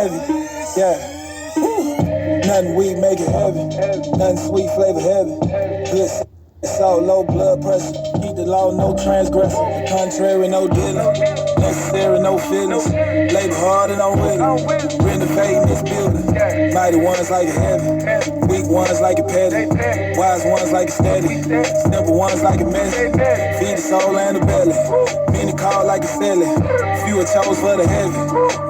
heavy. Yeah. Nothing weed make it heavy. Nothing sweet flavor heavy. Good salt, low blood pressure. Keep the law, no transgressor. The contrary, no dealing. Necessary, no feelings. Labor hard and I'm willing. Renovating this building. Mighty ones like it heavy. Weak ones like it petty. Wise ones like it steady. Simple ones like it messy. Feed the soul and the belly. Many call like it silly. Few are chose for the heavy.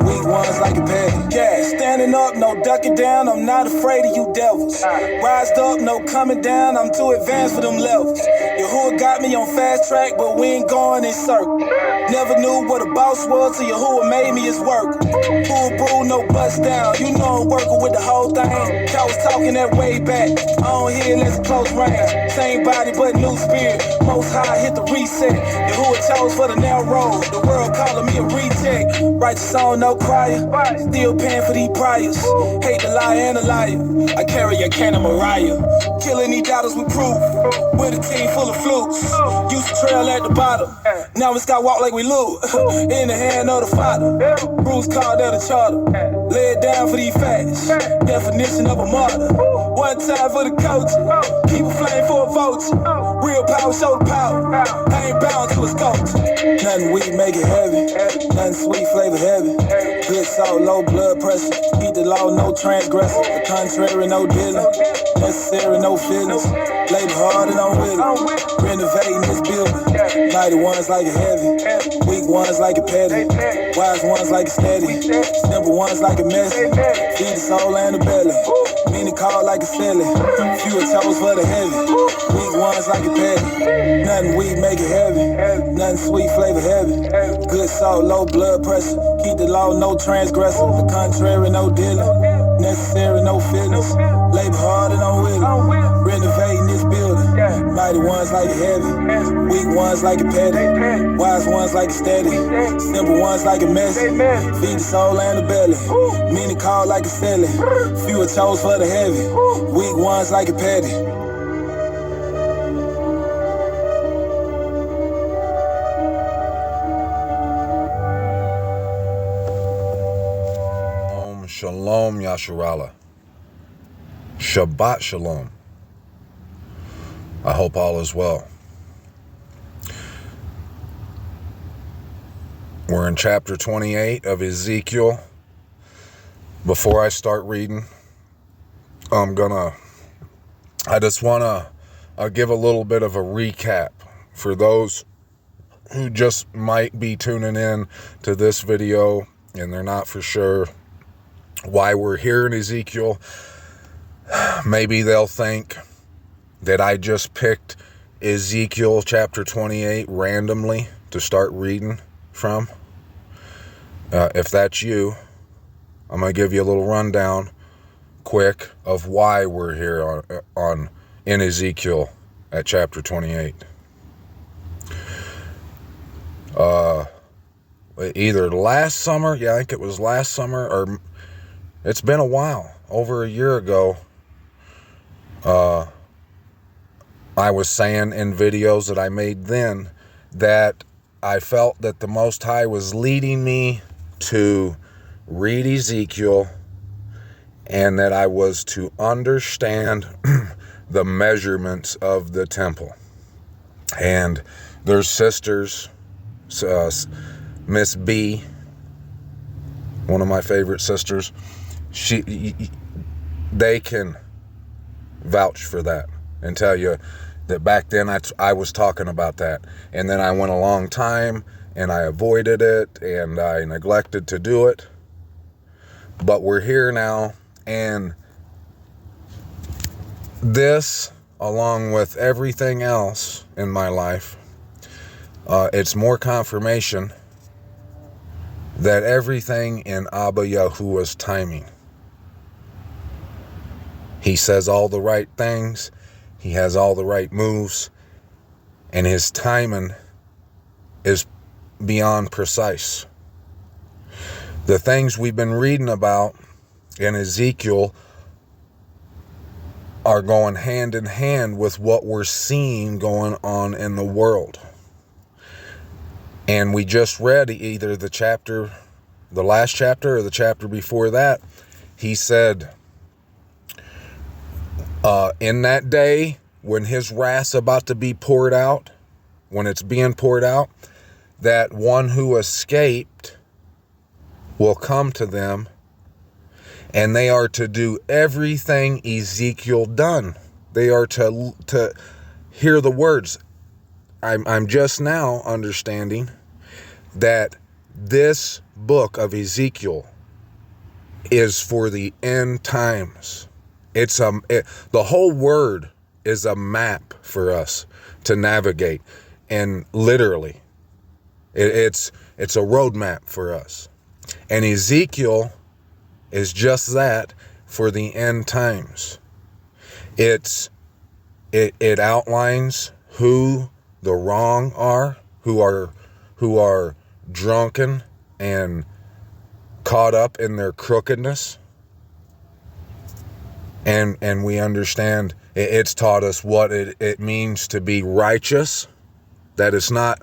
Weak ones like it petty. Yeah, standing up, no ducking down. I'm not afraid of you devils. Rised up, no coming down. I'm too advanced for them levels. Yahuwah got me on fast track, but we ain't going in circle. Never knew what a boss was till Yahuwah made me his work. Full brew, no bust down. You know I'm working with the whole thing. Y'all was talking that way back. I don't hear unless it's close range. Same body, but new spirit. Most high hit the reset. Yahuwah chose for the narrow road. The world calling me a reject. Write the song, no crier. Still paying for these priors. Hate the lie and the liar. I carry a can of Mariah. Killing these doubters with proof. With a team full of flukes. Used to trail at the bottom. Now it's got walk like we loot. In the hand of the father. Bruce called out a charter. Lay it down for these facts. Definition of a martyr. One time for the coach. Keep a flame for a vulture. Real power, show the power. I ain't bound to a sculpture. Nothing weak make it heavy. Nothing sweet flavor heavy. Good salt, low blood pressure. Keep the law, no transgressor. The contrary, no dealing. Necessary, no feelings. Labor hard and I'm willing. Renovating this building. Mighty ones like it heavy. Weak ones like it petty. Wise ones like it steady. Simple ones like it messy. Feed the soul and the belly. Many call like it silly. Few are chose for the heavy. Weak ones like it petty. Nothing weak make it heavy. Nothing sweet flavor heavy. Good salt, low blood pressure. Keep the law, no transgressor. The contrary, no dealing. Necessary, no feelings. Labor hard and I'm willing. Renovating this building. Mighty ones like it heavy. Weak ones like it petty. Wise ones like it steady. Simple ones like it messy. Feed the soul and the belly. Many call like it silly. Few are chose for the heavy. Weak ones like it petty. Shalom Yasharallah. Shabbat Shalom. I hope all is well. We're in chapter 28 of Ezekiel. Before I start reading, I just want to give a little bit of a recap for those who just might be tuning in to this video and they're not for sure why we're here in Ezekiel. Maybe they'll think that I just picked Ezekiel chapter 28 randomly to start reading from. If that's you, I'm going to give you a little rundown quick of why we're here in Ezekiel at chapter 28. Either last summer, I think it was last summer, or it's been a while, over a year ago, I was saying in videos that I made then that I felt that the Most High was leading me to read Ezekiel and that I was to understand the measurements of the temple. And there's sisters, Miss B, one of my favorite sisters, they can vouch for that and tell you that back then I was talking about that, and then I went a long time and I avoided it and I neglected to do it. But we're here now, and this, along with everything else in my life, it's more confirmation that everything in Abba Yahuwah's timing. He says all the right things. He has all the right moves. And his timing is beyond precise. The things we've been reading about in Ezekiel are going hand in hand with what we're seeing going on in the world. And we just read either the chapter the last chapter or the chapter before that, he said, in that day when his wrath's about to be poured out, when it's being poured out, that one who escaped will come to them, and they are to do everything Ezekiel done. They are to hear the words. I'm just now understanding that this book of Ezekiel is for the end times. The whole word is a map for us to navigate, and literally, it's a roadmap for us. And Ezekiel is just that for the end times. It outlines who the wrong are, who are drunken and caught up in their crookedness. And we understand it's taught us what it means to be righteous, that it's not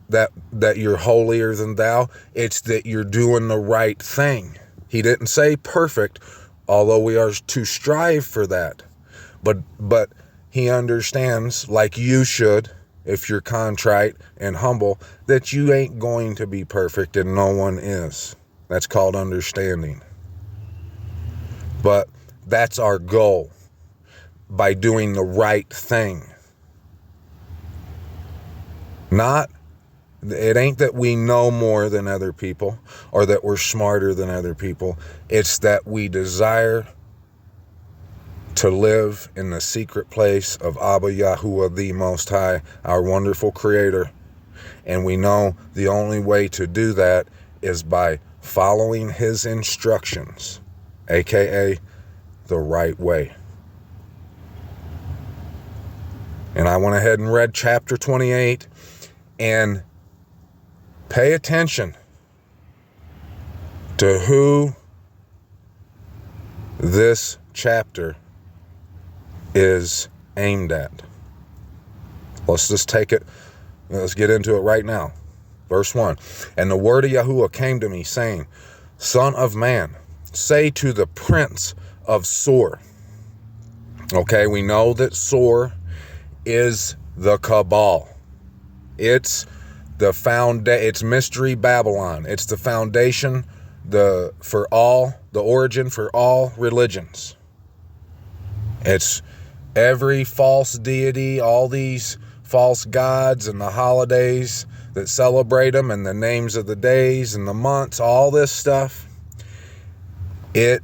that you're holier than thou, it's that you're doing the right thing. He didn't say perfect, although we are to strive for that. But he understands, like you should, if you're contrite and humble, that you ain't going to be perfect, and no one is. That's called understanding. But that's our goal, by doing the right thing. It ain't that we know more than other people or that we're smarter than other people. It's that we desire to live in the secret place of Abba Yahuwah, the Most High, our wonderful Creator. And we know the only way to do that is by following His instructions, aka the right way. And I went ahead and read chapter 28, and pay attention to who this chapter is aimed at. Let's just take it, let's get into it right now. Verse 1, and the word of Yahuwah came to me, saying, Son of man, say to the prince of Sor. Okay, we know that Sor is the Cabal. It's it's Mystery Babylon. It's the foundation, the origin for all religions. It's every false deity, all these false gods and the holidays that celebrate them, and the names of the days and the months, all this stuff. It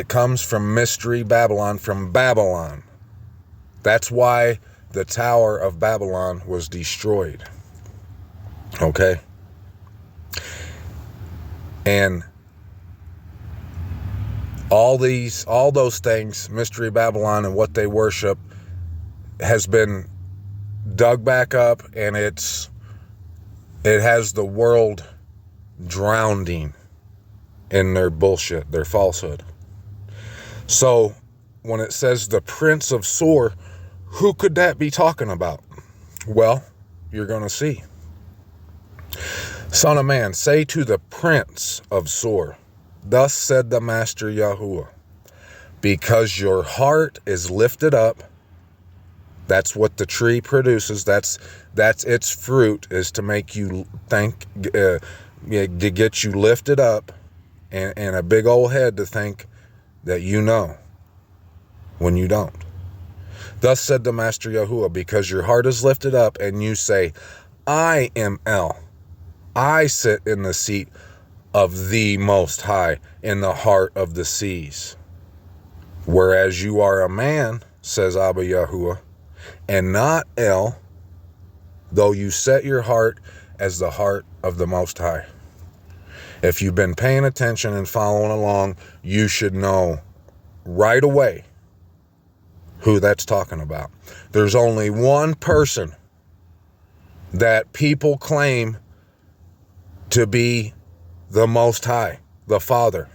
comes from Mystery Babylon, from Babylon. That's why the Tower of Babylon was destroyed. Okay? And all those things, Mystery Babylon and what they worship, has been dug back up, and it has the world drowning in their bullshit, their falsehood. So when it says the Prince of Sor, who could that be talking about? Well, you're going to see. Son of man, say to the Prince of Sor, thus said the Master Yahuwah, because your heart is lifted up. That's what the tree produces. That's its fruit, is to make you think, to get you lifted up, and a big old head to think that you know when you don't. Thus said the Master Yahuwah, because your heart is lifted up, and you say, I am El. I sit in the seat of the Most High in the heart of the seas. Whereas you are a man, says Abba Yahuwah, and not El, though you set your heart as the heart of the Most High. If you've been paying attention and following along, you should know right away who that's talking about. There's only one person that people claim to be the Most High, the Father.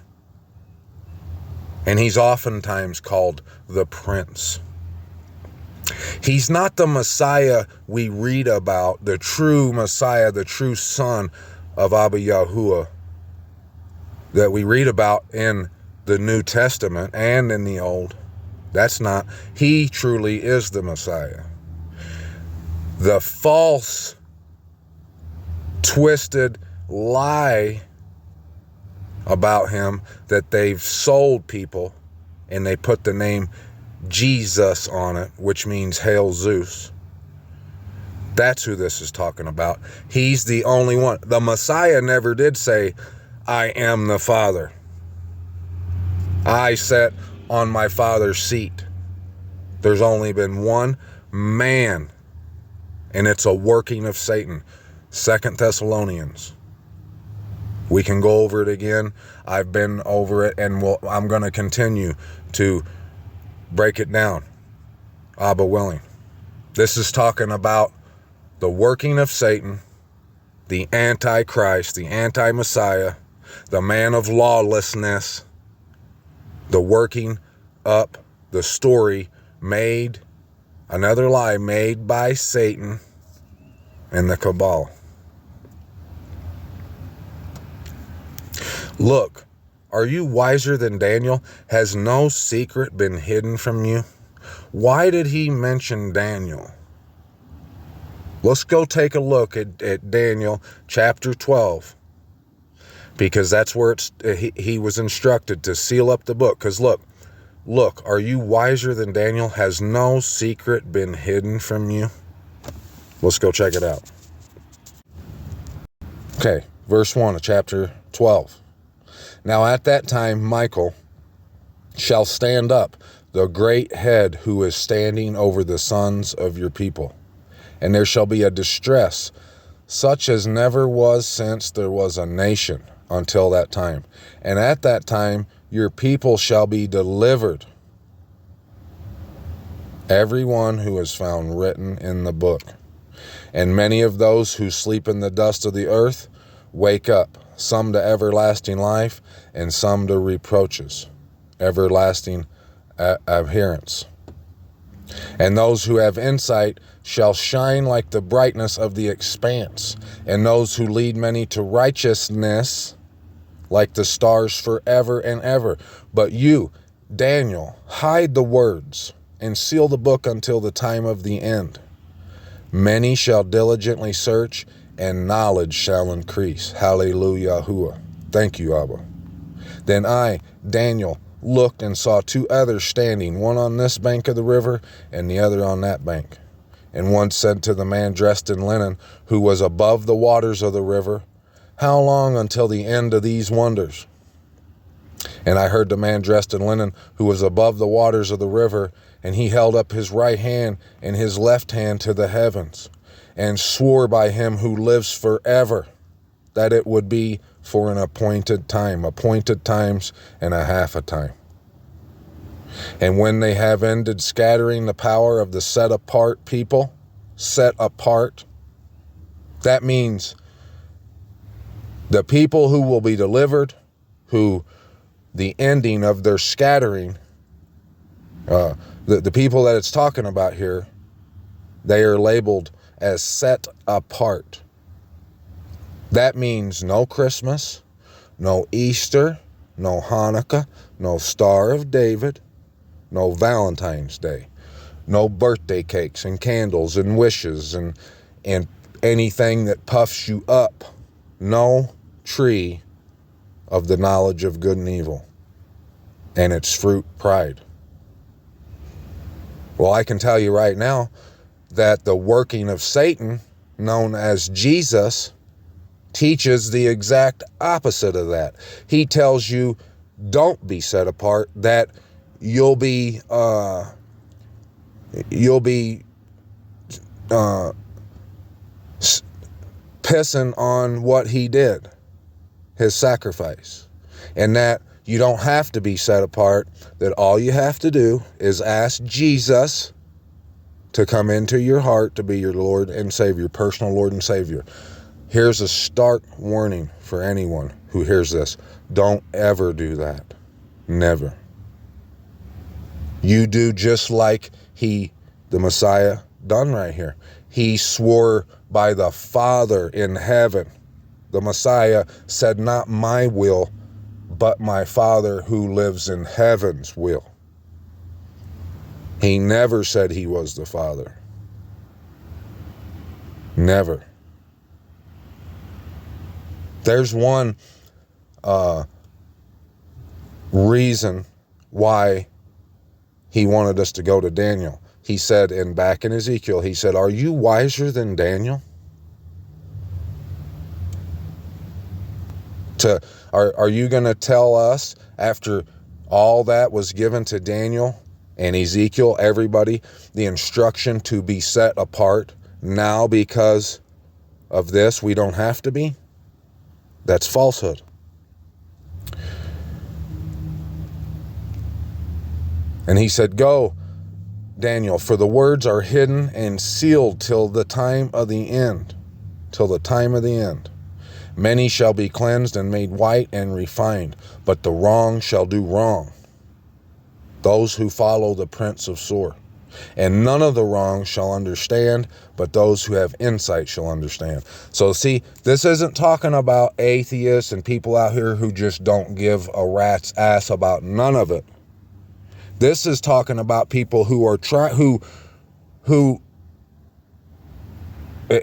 And he's oftentimes called the Prince. He's not the Messiah we read about, the true Messiah, the true Son of Abba Yahuwah that we read about in the New Testament and in the Old. That's not, he truly is the Messiah. The false, twisted lie about him that they've sold people, and they put the name Jesus on it, which means Hail Zeus. That's who this is talking about. He's the only one. The Messiah never did say, I am the Father. I sat on my Father's seat. There's only been one man, and it's a working of Satan. 2 Thessalonians. We can go over it again. I've been over it, and I'm going to continue to break it down, Abba willing. This is talking about the working of Satan, the Antichrist, the anti-Messiah, the man of lawlessness, the working up, the story made, another lie made by Satan and the Cabal. Look, are you wiser than Daniel? Has no secret been hidden from you? Why did he mention Daniel? Let's go take a look at Daniel chapter 12. Because that's where he was instructed to seal up the book. Because look, are you wiser than Daniel? Has no secret been hidden from you? Let's go check it out. Okay, verse 1 of chapter 12. Now at that time Michael shall stand up, the great head who is standing over the sons of your people. And there shall be a distress, such as never was since there was a nation until that time. And at that time your people shall be delivered, every one who is found written in the book. And many of those who sleep in the dust of the earth wake up, some to everlasting life, and some to reproaches, everlasting adherence. And those who have insight shall shine like the brightness of the expanse, and those who lead many to righteousness like the stars forever and ever. But you, Daniel, hide the words and seal the book until the time of the end. Many shall diligently search, and knowledge shall increase. Hallelujah. Thank you, Abba. Then I, Daniel, looked and saw two others standing, one on this bank of the river and the other on that bank. And one said to the man dressed in linen, who was above the waters of the river, How long until the end of these wonders? And I heard the man dressed in linen, who was above the waters of the river, and he held up his right hand and his left hand to the heavens, and swore by him who lives forever, that it would be for an appointed times and a half a time. And when they have ended scattering the power of the set apart people, set apart, that means the people who will be delivered, who the ending of their scattering, the people that it's talking about here, they are labeled as set apart. That means no Christmas, no Easter, no Hanukkah, no Star of David, no Valentine's Day, no birthday cakes and candles and wishes and anything that puffs you up. No tree of the knowledge of good and evil and its fruit, pride. Well, I can tell you right now that the working of Satan, known as Jesus, teaches the exact opposite of that. He tells you, don't be set apart, that you'll be pissing on what he did, his sacrifice, and that you don't have to be set apart, that all you have to do is ask Jesus to come into your heart to be your Lord and Savior, personal Lord and Savior. Here's a stark warning for anyone who hears this. Don't ever do that. Never. You do just like the Messiah, done right here. He swore by the Father in heaven the Messiah, said, not my will, but my Father who lives in heaven's will. He never said he was the Father. Never. There's one reason why he wanted us to go to Daniel. He said, back in Ezekiel, he said, are you wiser than Daniel? Are you going to tell us, after all that was given to Daniel and Ezekiel, everybody, the instruction to be set apart, now because of this we don't have to be? That's falsehood. And he said, go, Daniel, for the words are hidden and sealed till the time of the end. Till the time of the end. Many shall be cleansed and made white and refined, but the wrong shall do wrong. Those who follow the prince of Sor. And none of the wrong shall understand, but those who have insight shall understand. So see, this isn't talking about atheists and people out here who just don't give a rat's ass about none of it. This is talking about people who are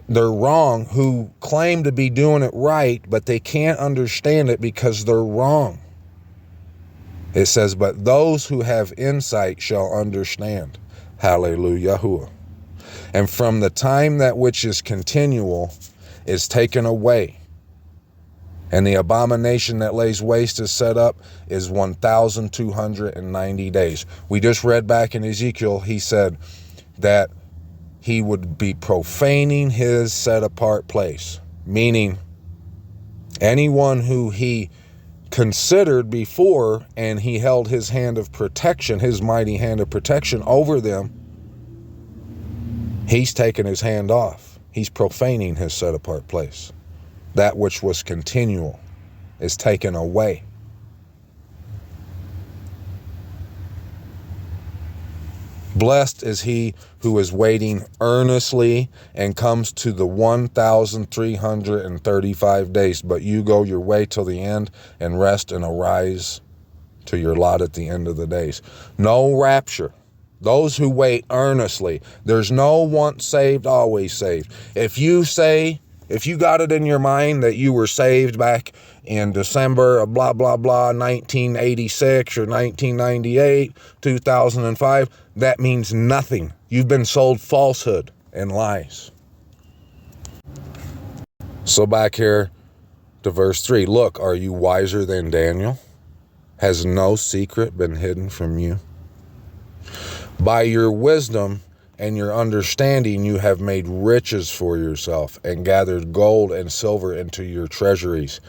they're wrong, who claim to be doing it right, but they can't understand it because they're wrong. It says, but those who have insight shall understand. Hallelujah. And from the time that which is continual is taken away, and the abomination that lays waste is set up, is 1,290 days. We just read back in Ezekiel, he said that he would be profaning his set apart place, meaning anyone who he considered before and he held his hand of protection, his mighty hand of protection over them, he's taken his hand off. He's profaning his set apart place. That which was continual is taken away. Blessed is he who is waiting earnestly and comes to the 1,335 days. But you go your way till the end and rest and arise to your lot at the end of the days. No rapture. Those who wait earnestly. There's no once saved, always saved. If you got it in your mind that you were saved back in December of blah, blah, blah, 1986 or 1998, 2005, that means nothing. You've been sold falsehood and lies. So back here to verse 3. Look, are you wiser than Daniel? Has no secret been hidden from you? By your wisdom and your understanding you have made riches for yourself and gathered gold and silver into your treasuries.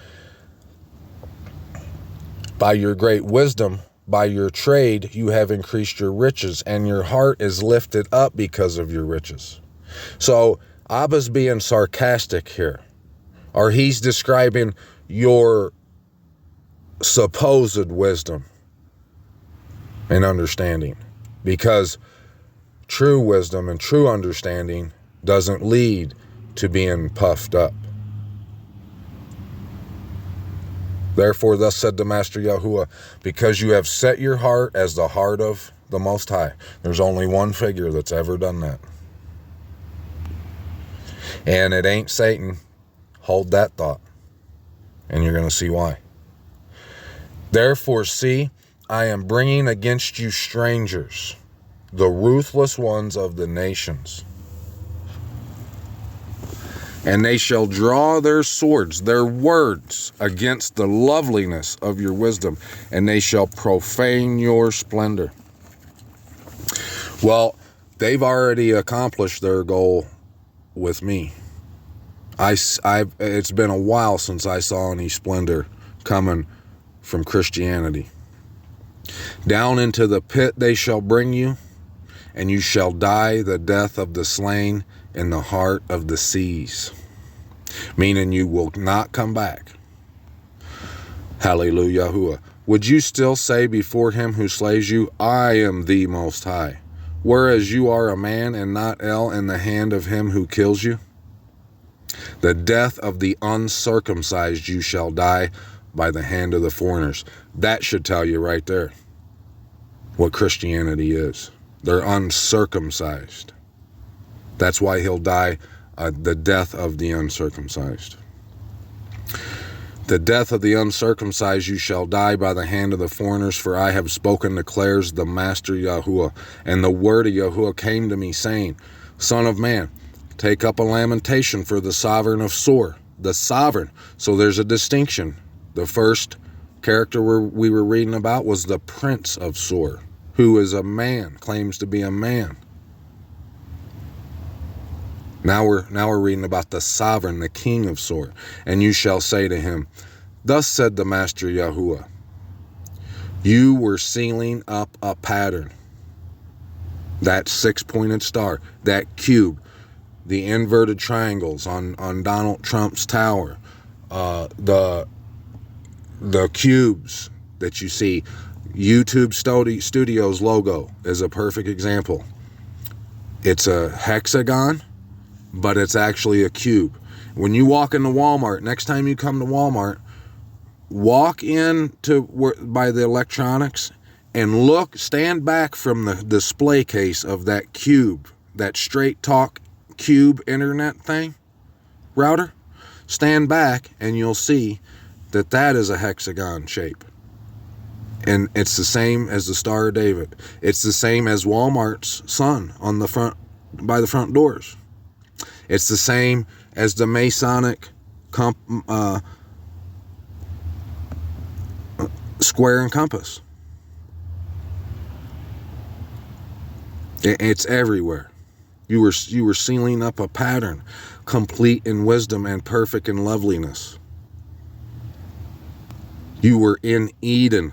By your great wisdom, by your trade, you have increased your riches, and your heart is lifted up because of your riches. So Abba's being sarcastic here, or he's describing your supposed wisdom and understanding, because true wisdom and true understanding doesn't lead to being puffed up. Therefore, thus said the Master Yahuwah, because you have set your heart as the heart of the Most High. There's only one figure that's ever done that. And it ain't Satan. Hold that thought. And you're going to see why. Therefore, see, I am bringing against you strangers, the ruthless ones of the nations. And they shall draw their swords, their words, against the loveliness of your wisdom, and they shall profane your splendor. Well, they've already accomplished their goal with me. It's been a while since I saw any splendor coming from Christianity. Down into the pit they shall bring you, and you shall die the death of the slain in the heart of the seas, meaning you will not come back. Hallelujah. Would you still say before him who slays you, I am the Most High, whereas you are a man and not El in the hand of him who kills you? The death of the uncircumcised you shall die by the hand of the foreigners. That should tell you right there what Christianity is. They're uncircumcised. That's why he'll die the death of the uncircumcised. The death of the uncircumcised you shall die by the hand of the foreigners, for I have spoken, declares the Master Yahuwah. And the word of Yahuwah came to me, saying, Son of man, take up a lamentation for the sovereign of Sor. The sovereign. So there's a distinction. The first character we were reading about was the prince of Sor, who is a man, claims to be a man. Now we're reading about the sovereign, the king of Sor. And you shall say to him, Thus said the Master Yahuwah, you were sealing up a pattern. That six-pointed star, that cube, the inverted triangles on Donald Trump's tower, the cubes that you see. YouTube Studios logo is a perfect example. It's a hexagon, but it's actually a cube. When you walk into Walmart, next time you come to Walmart, walk in by the electronics and look, stand back from the display case of that cube, that Straight Talk cube internet thing, router. Stand back and you'll see that is a hexagon shape. And it's the same as the Star of David. It's the same as Walmart's sun on the front, by the front doors. It's the same as the Masonic square and compass. It's everywhere. You were sealing up a pattern, complete in wisdom and perfect in loveliness. You were in Eden,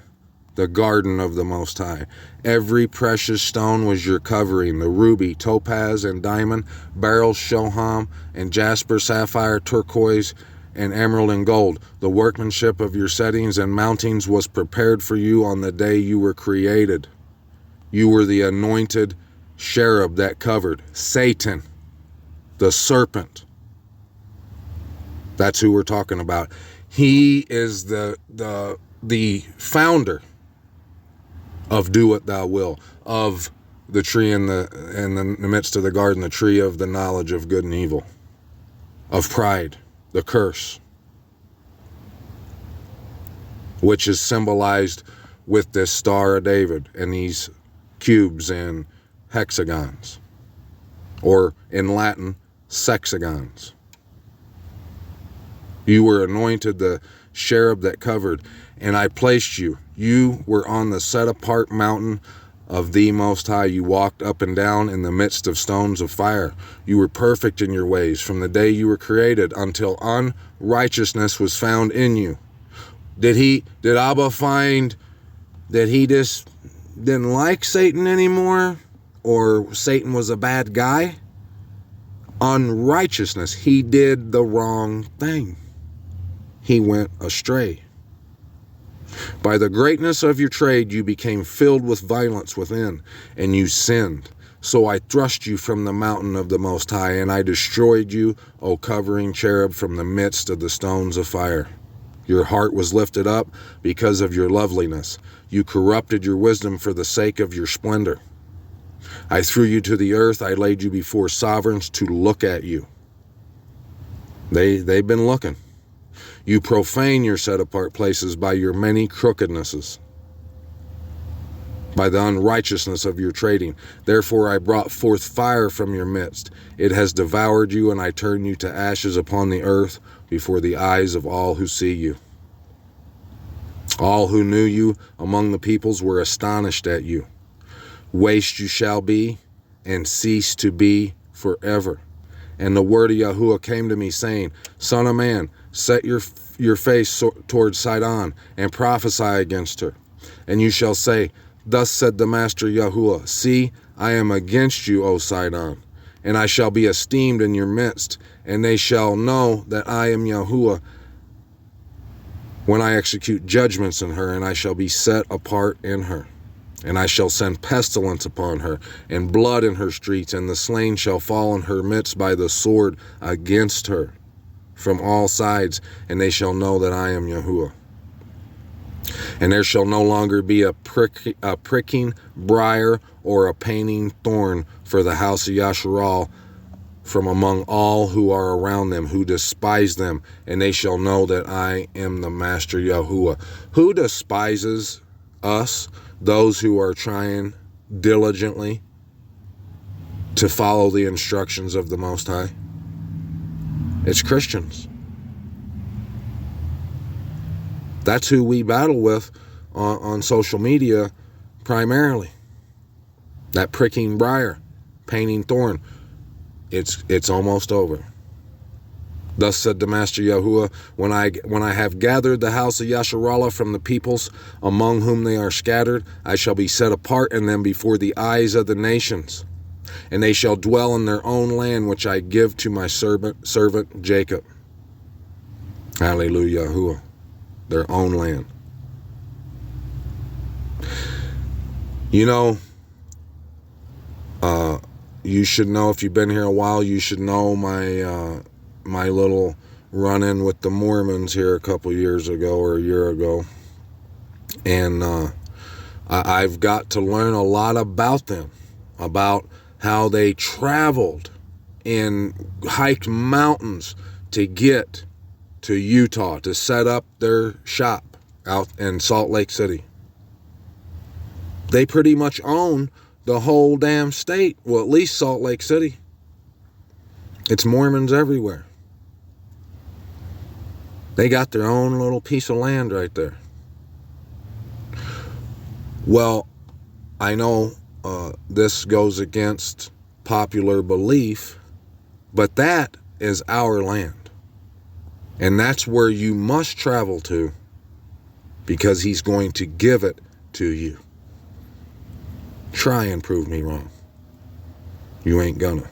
the garden of the Most High. Every precious stone was your covering, the ruby, topaz, and diamond, beryl, shoham, and jasper, sapphire, turquoise, and emerald and gold. The workmanship of your settings and mountings was prepared for you on the day you were created. You were the anointed cherub that covered Satan, the serpent. That's who we're talking about. He is the founder of do what thou will, of the tree in the midst of the garden, the tree of the knowledge of good and evil, of pride, the curse, which is symbolized with this Star of David and these cubes and hexagons, or in Latin, sexagons. You were anointed the cherub that covered, and I placed you. You were on the set-apart mountain of the Most High. You walked up and down in the midst of stones of fire. You were perfect in your ways from the day you were created until unrighteousness was found in you. Did Abba find that he just didn't like Satan anymore, or Satan was a bad guy? Unrighteousness. He did the wrong thing. He went astray. By the greatness of your trade, you became filled with violence within, and you sinned. So I thrust you from the mountain of the Most High, and I destroyed you, O covering cherub, from the midst of the stones of fire. Your heart was lifted up because of your loveliness. You corrupted your wisdom for the sake of your splendor. I threw you to the earth. I laid you before sovereigns to look at you. They've been looking. You profane your set-apart places by your many crookednesses, by the unrighteousness of your trading. Therefore I brought forth fire from your midst. It has devoured you, and I turn you to ashes upon the earth before the eyes of all who see you. All who knew you among the peoples were astonished at you. Waste you shall be, and cease to be forever. And the word of Yahuwah came to me, saying, Son of man, set your face towards Sidon, and prophesy against her. And you shall say, Thus said the Master Yahuwah, See, I am against you, O Sidon, and I shall be esteemed in your midst, and they shall know that I am Yahuwah when I execute judgments in her, and I shall be set apart in her. And I shall send pestilence upon her, and blood in her streets, and the slain shall fall in her midst by the sword against her. from all sides, and they shall know that I am Yahuwah. And there shall no longer be a pricking briar or a paining thorn for the house of Yasharal from among all who are around them, who despise them, and they shall know that I am the Master Yahuwah. Who despises us? Those who are trying diligently to follow the instructions of the Most High. It's Christians. That's who we battle with on social media primarily. That pricking briar, paining thorn. It's almost over. Thus said the Master Yahuwah, when I have gathered the house of Yasharallah from the peoples among whom they are scattered, I shall be set apart in them before the eyes of the nations, and they shall dwell in their own land, which I give to my servant Jacob. Hallelujah, Yahuwah. Their own land. You know, you should know, if you've been here a while, you should know my little run-in with the Mormons here a couple years ago or a year ago. And I've got to learn a lot about them, about how they traveled and hiked mountains to get to Utah to set up their shop out in Salt Lake City. They pretty much own the whole damn state. Well, at least Salt Lake City. It's Mormons everywhere. They got their own little piece of land right there. Well, I know this goes against popular belief, but that is our land. And that's where you must travel to, because he's going to give it to you. Try and prove me wrong. You ain't gonna.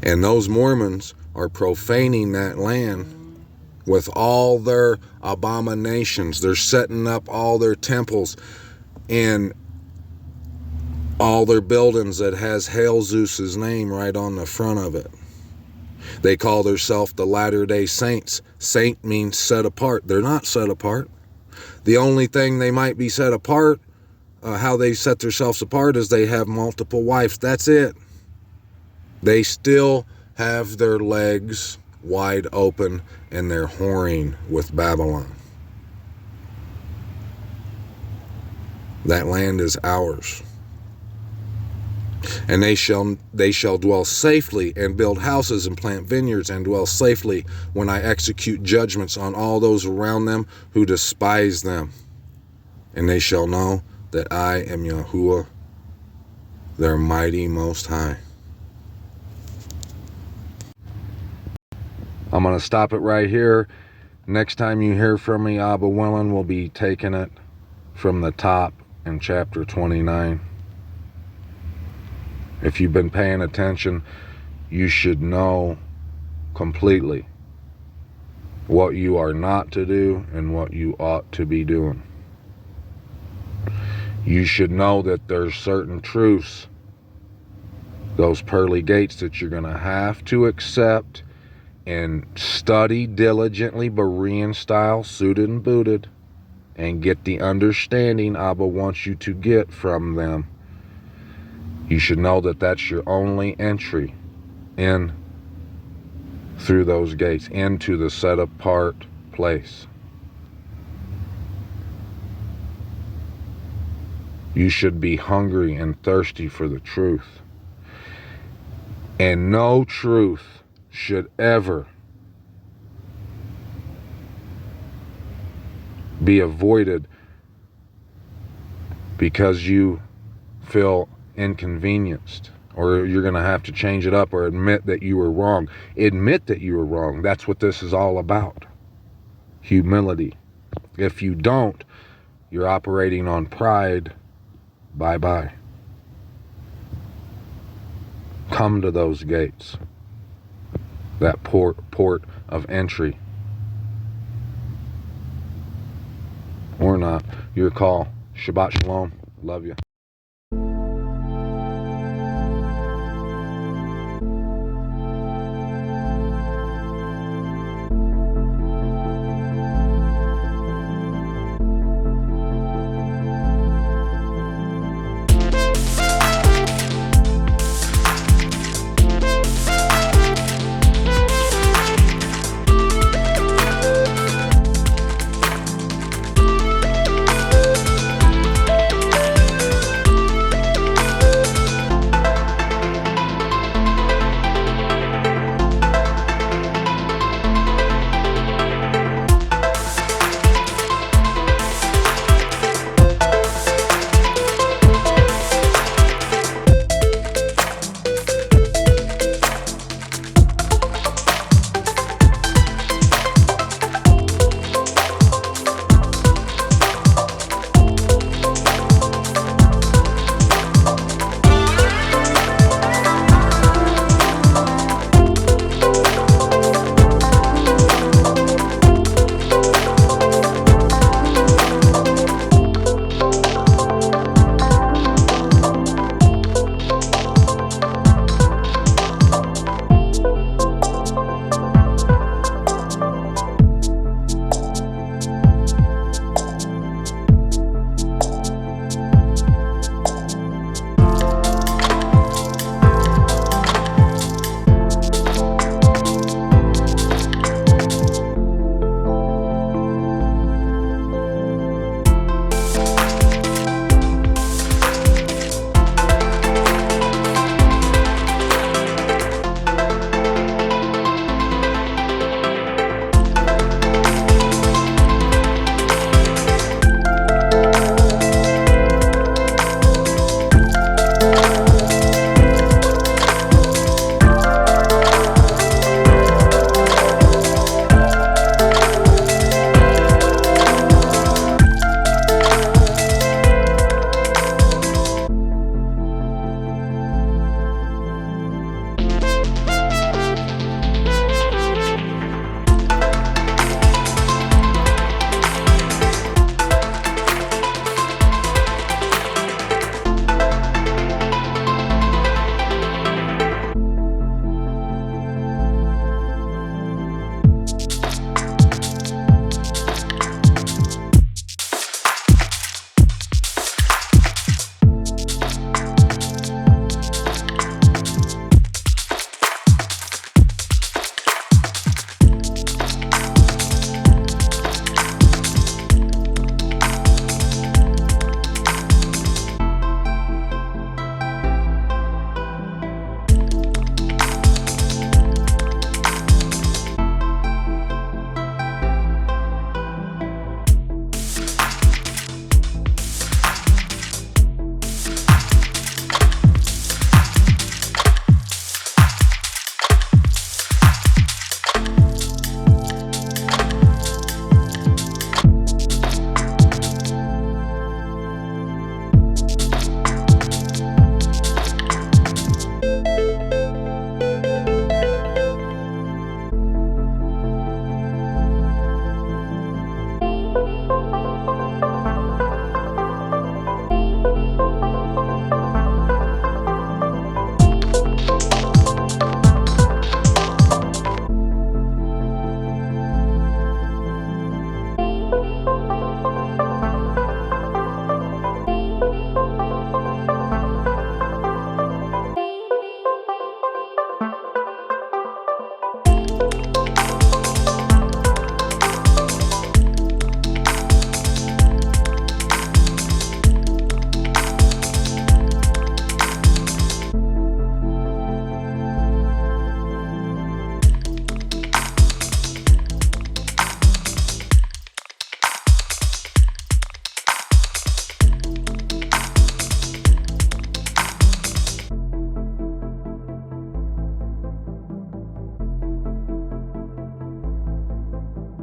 And those Mormons are profaning that land with all their abominations. They're setting up all their temples and all their buildings that has Hail Zeus's name right on the front of it. They call themselves the Latter-day Saints. Saint means set apart. They're not set apart. The only thing they might be set apart, how they set themselves apart, is they have multiple wives. That's it. They still have their legs wide open and they're whoring with Babylon. That land is ours. And they shall dwell safely and build houses and plant vineyards and dwell safely when I execute judgments on all those around them who despise them. And they shall know that I am Yahuwah, their mighty Most High. I'm going to stop it right here. Next time you hear from me, Abba willing, we'll be taking it from the top in chapter 29. If you've been paying attention, you should know completely what you are not to do and what you ought to be doing. You should know that there's certain truths, those pearly gates, that you're going to have to accept and study diligently, Berean style, suited and booted, and get the understanding Abba wants you to get from them. You should know that that's your only entry in through those gates, into the set apart place. You should be hungry and thirsty for the truth. And no truth should ever be avoided because you feel inconvenienced, or you're going to have to change it up or admit that you were wrong. Admit that you were wrong. That's what this is all about. Humility. If you don't, you're operating on pride. Bye-bye. Come to those gates. That port of entry. Or not. Your call. Shabbat shalom. Love you.